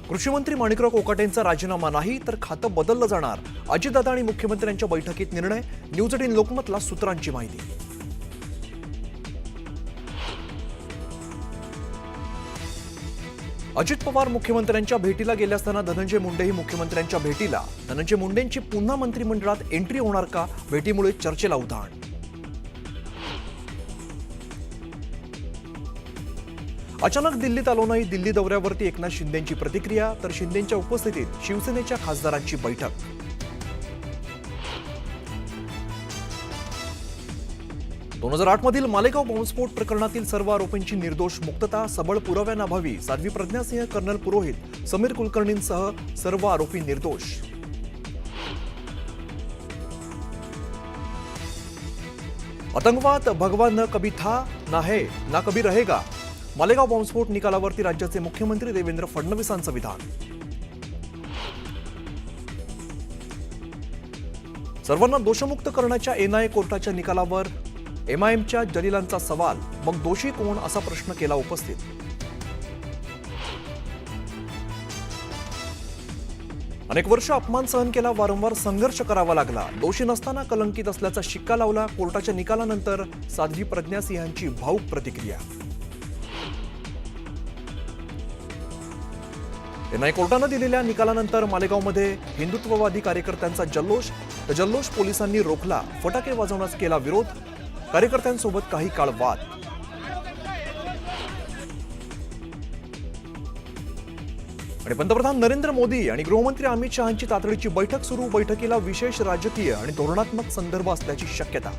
कृषी मंत्री माणिकराव कोकाटेंचा राजीनामा नाही तर खातं बदललं जाणार. अजितदादा आणि मुख्यमंत्र्यांच्या बैठकीत निर्णय. न्यूज 18 लोकमतला सूत्रांची माहिती. अजित पवार मुख्यमंत्र्यांच्या भेटीला गेले असताना धनंजय मुंडेही मुख्यमंत्र्यांच्या भेटीला. धनंजय मुंडेंची पुन्हा मंत्रिमंडळात एंट्री होणार का? भेटीमुळे चर्चेला उधाण. अचानक दिल्लीत आलो नाही. दिल्ली दौऱ्यावरती एकनाथ शिंदेंची प्रतिक्रिया. तर शिंदेंच्या उपस्थितीत शिवसेनेच्या खासदारांची बैठक. दोन 2008 मधील मालेगाव बॉम्बस्फोट प्रकरणातील सर्व आरोपींची निर्दोष मुक्तता. सबळ पुराव्यांअभावी साध्वी प्रज्ञा सिंह, कर्नल पुरोहित, समीर कुलकर्णींसह सर्व आरोपी निर्दोष. आतंकवाद भगवान न कभी था ना है ना कभी रहेगा. मालेगाव बॉम्बस्फोट निकालावरती राज्याचे मुख्यमंत्री देवेंद्र फडणवीसांचं विधान. सर्वांना दोषमुक्त करण्याच्या एनआयए कोर्टाच्या निकालावर एमआयएमच्या जलीलांचा सवाल. मग दोषी कोण असा प्रश्न केला उपस्थित. अनेक वर्ष अपमान सहन केला. वारंवार संघर्ष करावा लागला. दोषी नसताना कलंकित असल्याचा शिक्का लावला. कोर्टाच्या निकालानंतर साध्वी प्रज्ञा सिंहांची भावुक प्रतिक्रिया. एनआयए कोर्टानं दिलेल्या निकालानंतर मालेगावमध्ये हिंदुत्ववादी कार्यकर्त्यांचा जल्लोष. जल्लोष पोलिसांनी रोखला. फटाके वाजवण्यास केला विरोध. कार्यकर्त्यांसोबत काही काळ वाद. आणि पंतप्रधान नरेंद्र मोदी आणि गृहमंत्री अमित शहांची तातडीची बैठक सुरू. बैठकीला विशेष राजकीय आणि धोरणात्मक संदर्भ असल्याची शक्यता.